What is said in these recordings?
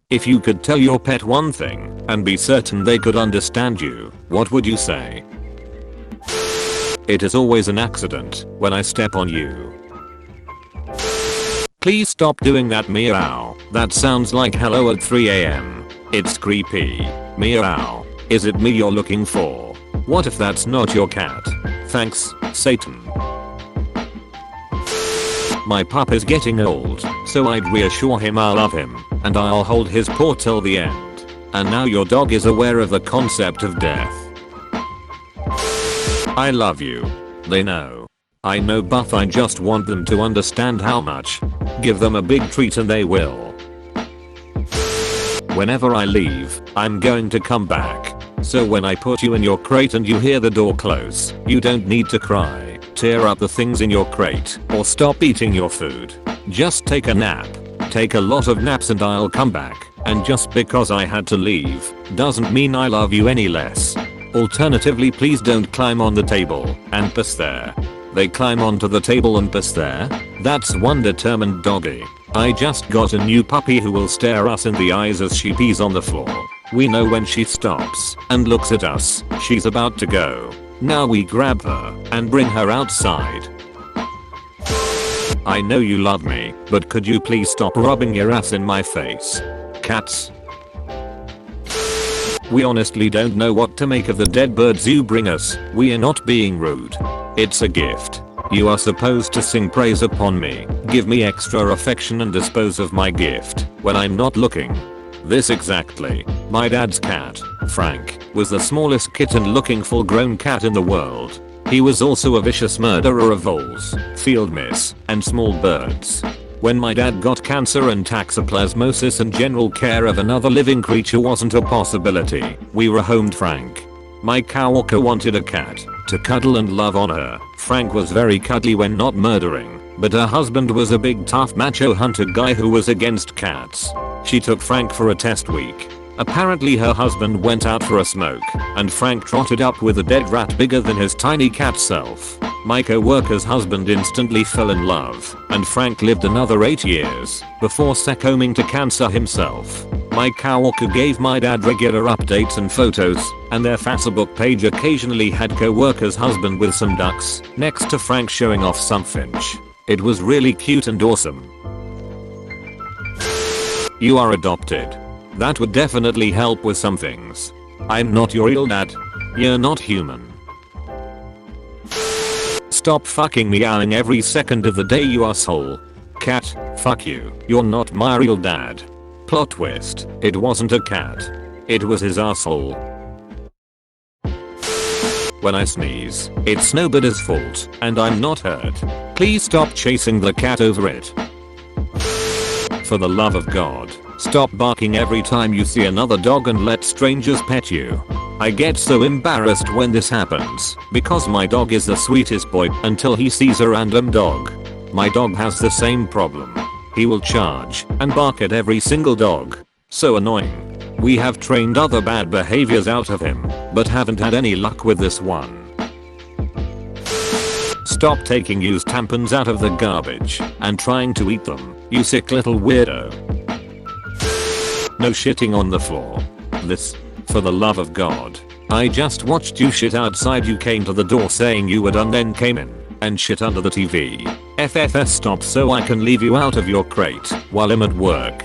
If you could tell your pet one thing and be certain they could understand you, what would you say? It is always an accident when I step on you. Please stop doing that meow. That sounds like hello at 3 AM. It's creepy. Meow. Is it me you're looking for? What if that's not your cat? Thanks, Satan. My pup is getting old, so I'd reassure him I love him, and I'll hold his paw till the end. And now your dog is aware of the concept of death. I love you. They know. I know, but I just want them to understand how much. Give them a big treat and they will. Whenever I leave, I'm going to come back. So when I put you in your crate and you hear the door close, you don't need to cry, tear up the things in your crate, or stop eating your food. Just take a nap. Take a lot of naps and I'll come back. And just because I had to leave, doesn't mean I love you any less. Alternatively, please don't climb on the table and piss there. They climb onto the table and piss there? That's one determined doggy. I just got a new puppy who will stare us in the eyes as she pees on the floor. We know when she stops and looks at us, she's about to go. Now we grab her and bring her outside. I know you love me, but could you please stop rubbing your ass in my face? Cats. We honestly don't know what to make of the dead birds you bring us. We are not being rude. It's a gift. You are supposed to sing praise upon me, give me extra affection and dispose of my gift when I'm not looking. This exactly. My dad's cat, Frank, was the smallest kitten looking full grown cat in the world. He was also a vicious murderer of voles, field mice, and small birds. When my dad got cancer and toxoplasmosis and general care of another living creature wasn't a possibility, we rehomed Frank. My coworker wanted a cat to cuddle and love on her. Frank was very cuddly when not murdering, but her husband was a big tough macho hunter guy who was against cats. She took Frank for a test week. Apparently her husband went out for a smoke, and Frank trotted up with a dead rat bigger than his tiny cat self. My co-worker's husband instantly fell in love, and Frank lived another 8 years before succumbing to cancer himself. My coworker gave my dad regular updates and photos, and their Facebook page occasionally had co-worker's husband with some ducks next to Frank showing off some finch. It was really cute and awesome. You are adopted. That would definitely help with some things. I'm not your real dad. You're not human. Stop fucking meowing every second of the day, you asshole. Cat, fuck you. You're not my real dad. Plot twist. It wasn't a cat. It was his asshole. When I sneeze, it's nobody's fault, and I'm not hurt. Please stop chasing the cat over it. For the love of God, stop barking every time you see another dog and let strangers pet you. I get so embarrassed when this happens, because my dog is the sweetest boy until he sees a random dog. My dog has the same problem. He will charge and bark at every single dog. So annoying. We have trained other bad behaviors out of him, but haven't had any luck with this one. Stop taking used tampons out of the garbage and trying to eat them, you sick little weirdo. No shitting on the floor. This, for the love of God. I just watched you shit outside. You came to the door saying you were done, then came in and shit under the TV. FFS, stop so I can leave you out of your crate while I'm at work.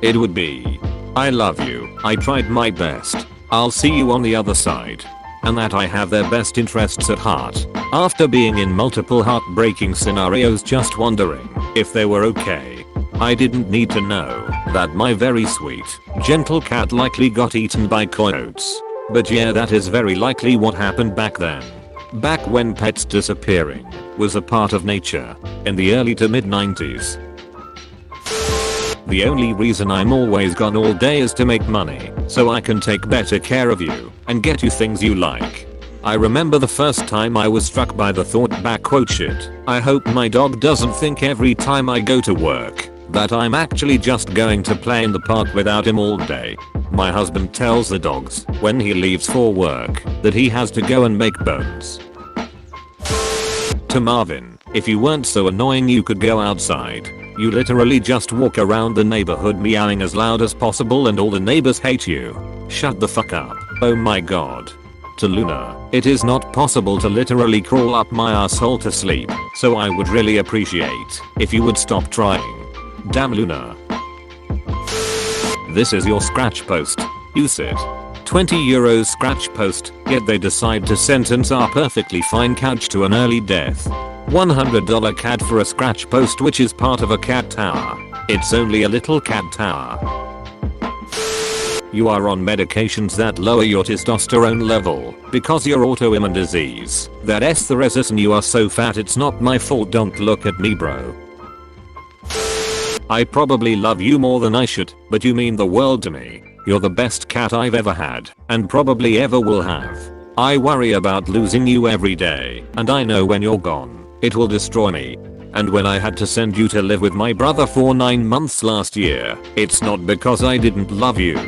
It would be, I love you, I tried my best, I'll see you on the other side. And that I have their best interests at heart. After being in multiple heartbreaking scenarios, just wondering if they were okay. I didn't need to know that my very sweet, gentle cat likely got eaten by coyotes. But yeah, that is very likely what happened back then. Back when pets disappearing was a part of nature, in the early to mid 90s. The only reason I'm always gone all day is to make money, so I can take better care of you and get you things you like. I remember the first time I was struck by the thought, backquote shit, I hope my dog doesn't think every time I go to work that I'm actually just going to play in the park without him all day. My husband tells the dogs when he leaves for work that he has to go and make bones. To Marvin, if you weren't so annoying you could go outside. You literally just walk around the neighborhood meowing as loud as possible and all the neighbors hate you. Shut the fuck up. Oh my god. To Luna, it is not possible to literally crawl up my asshole to sleep, so I would really appreciate if you would stop trying. Damn Luna. This is your scratch post. Use it. 20 euros scratch post, yet they decide to sentence our perfectly fine couch to an early death. $100 cat for a scratch post which is part of a cat tower. It's only a little cat tower. You are on medications that lower your testosterone level because your autoimmune disease. That's the reason you are so fat. It's not my fault. Don't look at me, bro. I probably love you more than I should, but you mean the world to me. You're the best cat I've ever had and probably ever will have. I worry about losing you every day, and I know when you're gone, it will destroy me. And when I had to send you to live with my brother for 9 months last year, it's not because I didn't love you.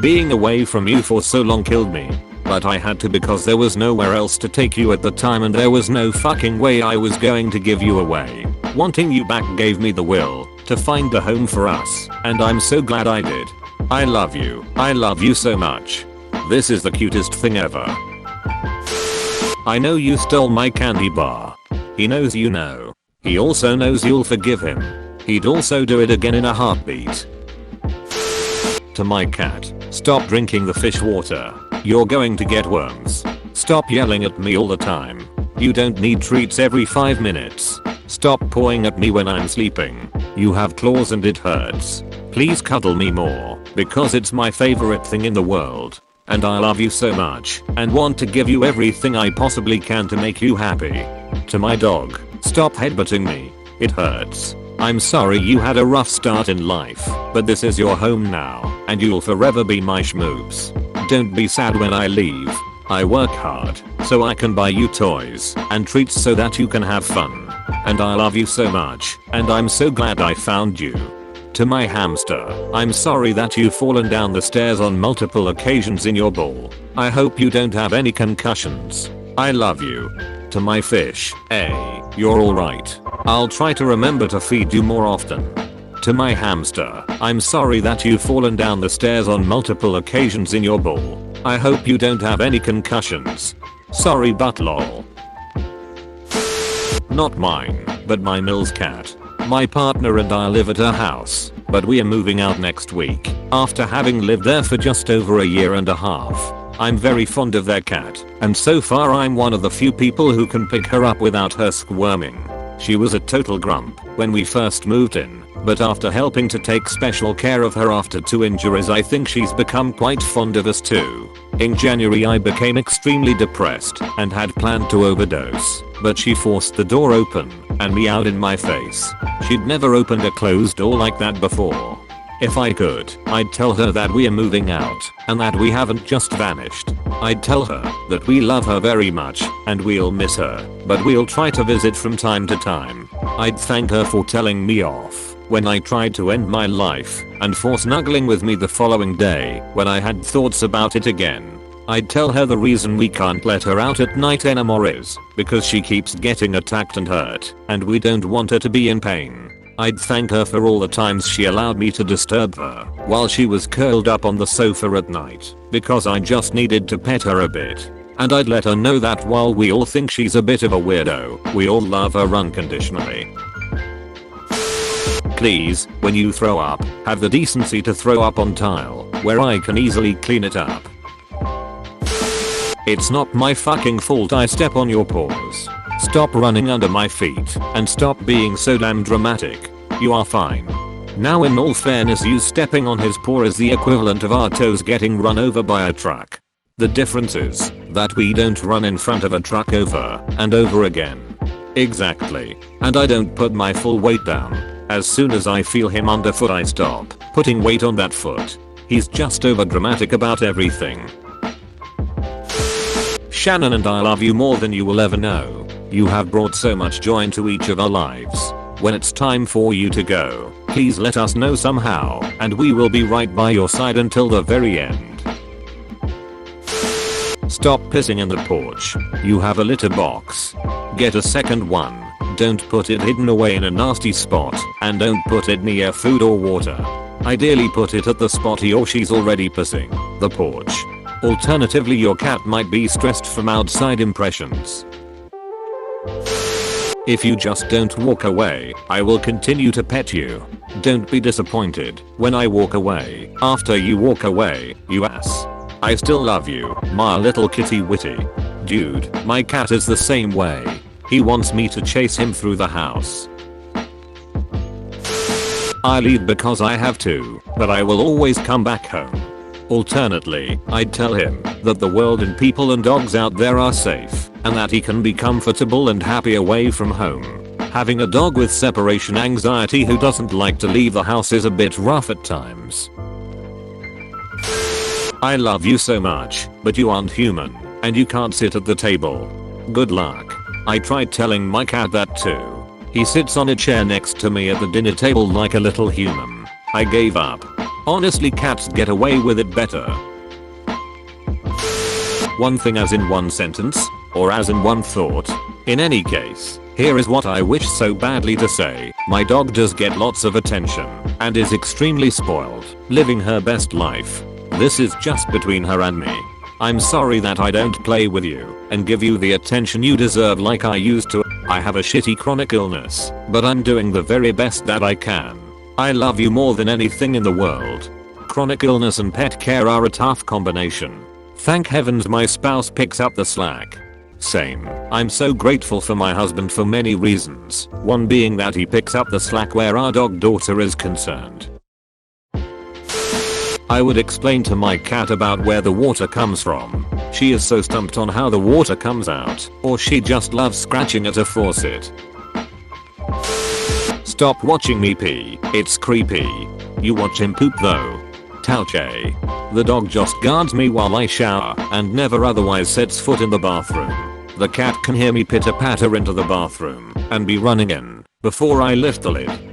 Being away from you for so long killed me. But I had to because there was nowhere else to take you at the time and there was no fucking way I was going to give you away. Wanting you back gave me the will to find a home for us, and I'm so glad I did. I love you. I love you so much. This is the cutest thing ever. I know you stole my candy bar. He knows you know. He also knows you'll forgive him. He'd also do it again in a heartbeat. To my cat, stop drinking the fish water. You're going to get worms. Stop yelling at me all the time. You don't need treats every 5 minutes. Stop pawing at me when I'm sleeping. You have claws and it hurts. Please cuddle me more, because it's my favorite thing in the world. And I love you so much, and want to give you everything I possibly can to make you happy. To my dog, stop headbutting me. It hurts. I'm sorry you had a rough start in life, but this is your home now, and you'll forever be my schmoops. Don't be sad when I leave. I work hard, so I can buy you toys and treats so that you can have fun. And I love you so much, and I'm so glad I found you. To my hamster, I'm sorry that you've fallen down the stairs on multiple occasions in your bowl. I hope you don't have any concussions. I love you. To my fish, hey, you're alright. I'll try to remember to feed you more often. To my hamster, I'm sorry that you've fallen down the stairs on multiple occasions in your bowl. I hope you don't have any concussions. Sorry but lol. Not mine, but my Mills cat. My partner and I live at her house, but we are moving out next week, after having lived there for just over a year and a half. I'm very fond of their cat, and so far I'm one of the few people who can pick her up without her squirming. She was a total grump when we first moved in, but after helping to take special care of her after 2 injuries, I think she's become quite fond of us too. In January I became extremely depressed and had planned to overdose, but she forced the door open and meowed in my face. She'd never opened a closed door like that before. If I could, I'd tell her that we are moving out and that we haven't just vanished. I'd tell her that we love her very much and we'll miss her, but we'll try to visit from time to time. I'd thank her for telling me off when I tried to end my life and for snuggling with me the following day when I had thoughts about it again. I'd tell her the reason we can't let her out at night anymore is because she keeps getting attacked and hurt, and we don't want her to be in pain. I'd thank her for all the times she allowed me to disturb her while she was curled up on the sofa at night, because I just needed to pet her a bit. And I'd let her know that while we all think she's a bit of a weirdo, we all love her unconditionally. Please, when you throw up, have the decency to throw up on tile, where I can easily clean it up. It's not my fucking fault I step on your paws. Stop running under my feet, and stop being so damn dramatic. You are fine. Now in all fairness, you stepping on his paw is the equivalent of our toes getting run over by a truck. The difference is that we don't run in front of a truck over and over again. Exactly. And I don't put my full weight down. As soon as I feel him underfoot, I stop putting weight on that foot. He's just over dramatic about everything. Shannon and I love you more than you will ever know. You have brought so much joy into each of our lives. When it's time for you to go, please let us know somehow, and we will be right by your side until the very end. Stop pissing in the porch. You have a litter box. Get a second one. Don't put it hidden away in a nasty spot, and don't put it near food or water. Ideally put it at the spot he or she's already pissing, the porch. Alternatively, your cat might be stressed from outside impressions. If you just don't walk away, I will continue to pet you. Don't be disappointed when I walk away. After you walk away, you ass. I still love you, my little kitty witty. Dude, my cat is the same way. He wants me to chase him through the house. I leave because I have to, but I will always come back home. Alternately, I'd tell him that the world and people and dogs out there are safe, and that he can be comfortable and happy away from home. Having a dog with separation anxiety who doesn't like to leave the house is a bit rough at times. I love you so much, but you aren't human, and you can't sit at the table. Good luck. I tried telling my cat that too. He sits on a chair next to me at the dinner table like a little human. I gave up. Honestly, cats get away with it better. One thing as in one sentence, or as in one thought. In any case, here is what I wish so badly to say. My dog does get lots of attention, and is extremely spoiled, living her best life. This is just between her and me. I'm sorry that I don't play with you and give you the attention you deserve like I used to. I have a shitty chronic illness, but I'm doing the very best that I can. I love you more than anything in the world. Chronic illness and pet care are a tough combination. Thank heavens my spouse picks up the slack. Same. I'm so grateful for my husband for many reasons, one being that he picks up the slack where our dog daughter is concerned. I would explain to my cat about where the water comes from. She is so stumped on how the water comes out, or she just loves scratching at a faucet. Stop watching me pee, it's creepy. You watch him poop though. Touche. The dog just guards me while I shower and never otherwise sets foot in the bathroom. The cat can hear me pitter patter into the bathroom and be running in before I lift the lid.